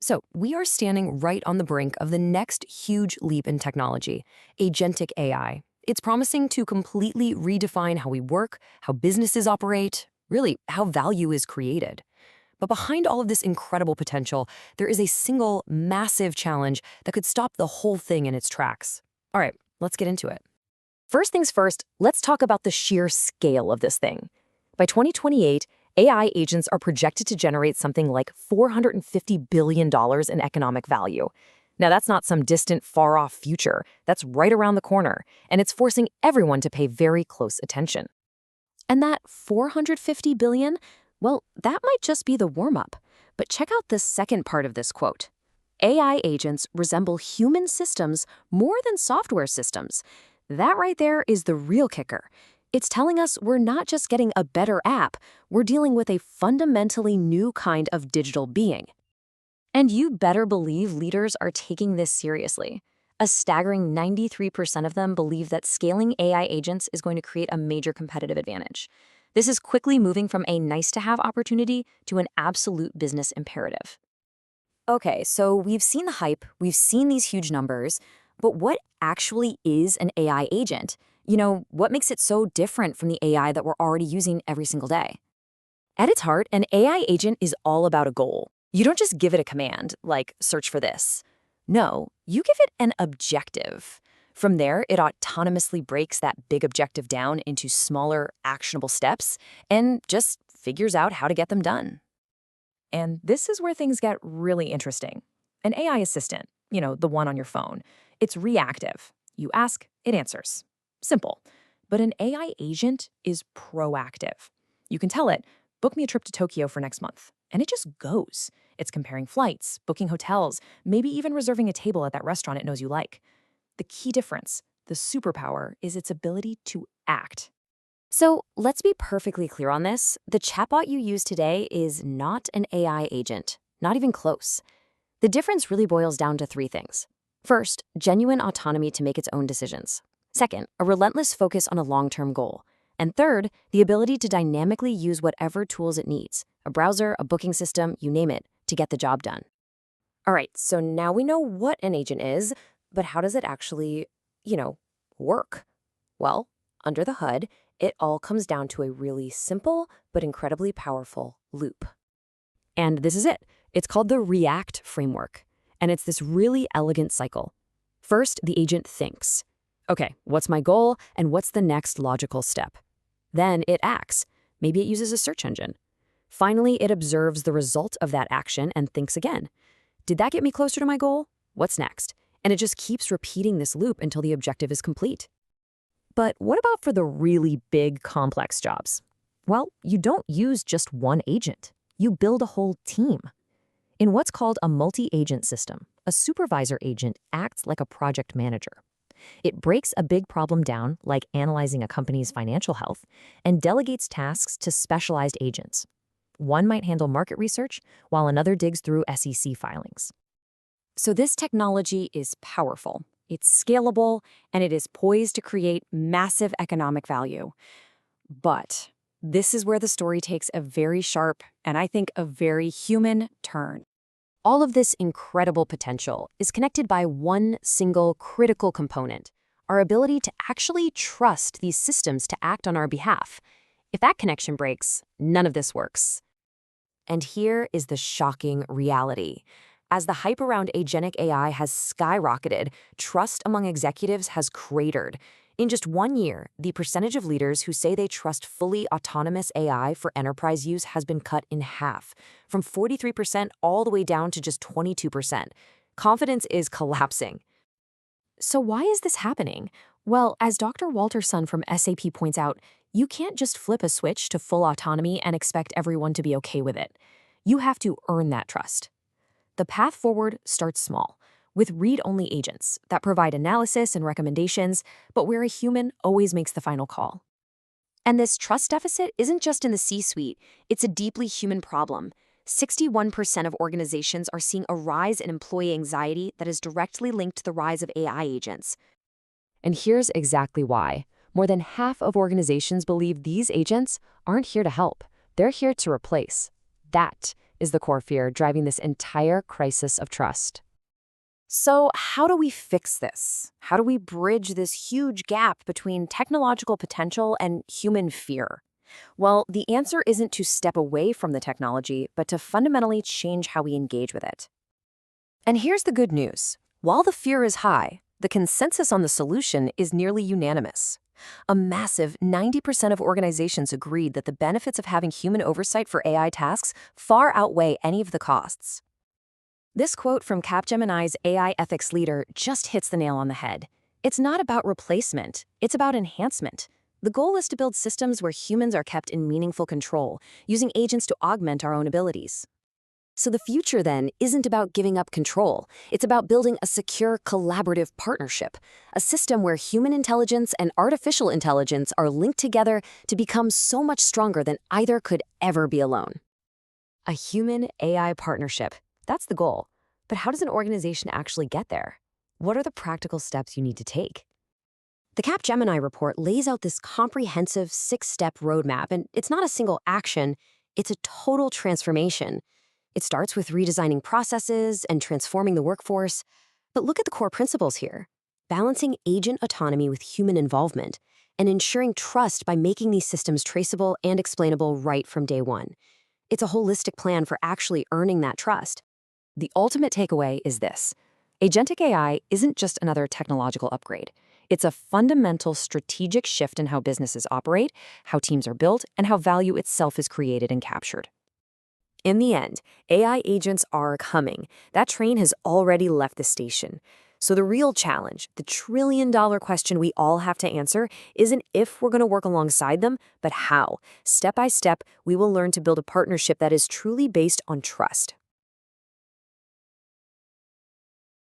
So, we are standing right on the brink of the next huge leap in technology, Agentic AI. It's promising to completely redefine how we work, how businesses operate, really, how value is created. But behind all of this incredible potential, there is a single massive challenge that could stop the whole thing in its tracks. All right, let's get into it. First things first, let's talk about the sheer scale of this thing. By 2028, AI agents are projected to generate something like $450 billion in economic value. Now, that's not some distant, far-off future. That's right around the corner, and it's forcing everyone to pay very close attention. And that $450 billion, well, that might just be the warm-up. But check out the second part of this quote. AI agents resemble human systems more than software systems. That right there is the real kicker. It's telling us we're not just getting a better app, we're dealing with a fundamentally new kind of digital being. And you better believe leaders are taking this seriously. A staggering 93% of them believe that scaling AI agents is going to create a major competitive advantage. This is quickly moving from a nice-to-have opportunity to an absolute business imperative. Okay, so we've seen the hype, we've seen these huge numbers, but what actually is an AI agent? What makes it so different from the AI that we're already using every single day? At its heart, an AI agent is all about a goal. You don't just give it a command, like search for this. No, you give it an objective. From there, it autonomously breaks that big objective down into smaller, actionable steps and just figures out how to get them done. And this is where things get really interesting. An AI assistant, the one on your phone, it's reactive. You ask, it answers. Simple. But an AI agent is proactive. You can tell it, book me a trip to Tokyo for next month. And it just goes. It's comparing flights, booking hotels, maybe even reserving a table at that restaurant it knows you like. The key difference, the superpower, is its ability to act. So let's be perfectly clear on this. The chatbot you use today is not an AI agent, not even close. The difference really boils down to three things. First, genuine autonomy to make its own decisions. Second, a relentless focus on a long-term goal. And third, the ability to dynamically use whatever tools it needs, a browser, a booking system, you name it, to get the job done. All right, so now we know what an agent is, but how does it actually, work? Well, under the hood, it all comes down to a really simple but incredibly powerful loop. And this is it. It's called the REACT framework. And it's this really elegant cycle. First, the agent thinks. Okay, what's my goal and what's the next logical step? Then it acts. Maybe it uses a search engine. Finally, it observes the result of that action and thinks again. Did that get me closer to my goal? What's next? And it just keeps repeating this loop until the objective is complete. But what about for the really big, complex jobs? Well, you don't use just one agent. You build a whole team. In what's called a multi-agent system, a supervisor agent acts like a project manager. It breaks a big problem down, like analyzing a company's financial health, and delegates tasks to specialized agents. One might handle market research, while another digs through SEC filings. So this technology is powerful, it's scalable, and it is poised to create massive economic value. But this is where the story takes a very sharp, and I think a very human turn. All of this incredible potential is connected by one single critical component, our ability to actually trust these systems to act on our behalf. If that connection breaks, none of this works. And here is the shocking reality. As the hype around agentic AI has skyrocketed, trust among executives has cratered. In just 1 year, the percentage of leaders who say they trust fully autonomous AI for enterprise use has been cut in half, from 43% all the way down to just 22%. Confidence is collapsing. So why is this happening? Well, as Dr. Walter Sun from SAP points out, you can't just flip a switch to full autonomy and expect everyone to be okay with it. You have to earn that trust. The path forward starts small, with read-only agents that provide analysis and recommendations, but where a human always makes the final call. And this trust deficit isn't just in the C-suite, it's a deeply human problem. 61% of organizations are seeing a rise in employee anxiety that is directly linked to the rise of AI agents. And here's exactly why. More than half of organizations believe these agents aren't here to help. They're here to replace. That is the core fear driving this entire crisis of trust. So, how do we fix this? How do we bridge this huge gap between technological potential and human fear? Well, the answer isn't to step away from the technology, but to fundamentally change how we engage with it. And here's the good news. While the fear is high, the consensus on the solution is nearly unanimous. A massive 90% of organizations agreed that the benefits of having human oversight for AI tasks far outweigh any of the costs. This quote from Capgemini's AI ethics leader just hits the nail on the head. It's not about replacement, it's about enhancement. The goal is to build systems where humans are kept in meaningful control, using agents to augment our own abilities. So the future, then, isn't about giving up control. It's about building a secure, collaborative partnership, a system where human intelligence and artificial intelligence are linked together to become so much stronger than either could ever be alone. A human-AI partnership. That's the goal. But how does an organization actually get there? What are the practical steps you need to take? The Capgemini report lays out this comprehensive 6-step roadmap, and it's not a single action, it's a total transformation. It starts with redesigning processes and transforming the workforce. But look at the core principles here. Balancing agent autonomy with human involvement and ensuring trust by making these systems traceable and explainable right from day one. It's a holistic plan for actually earning that trust. The ultimate takeaway is this. Agentic AI isn't just another technological upgrade. It's a fundamental strategic shift in how businesses operate, how teams are built, and how value itself is created and captured. In the end, AI agents are coming. That train has already left the station. So the real challenge, the trillion-dollar question we all have to answer, isn't if we're going to work alongside them, but how. Step by step, we will learn to build a partnership that is truly based on trust.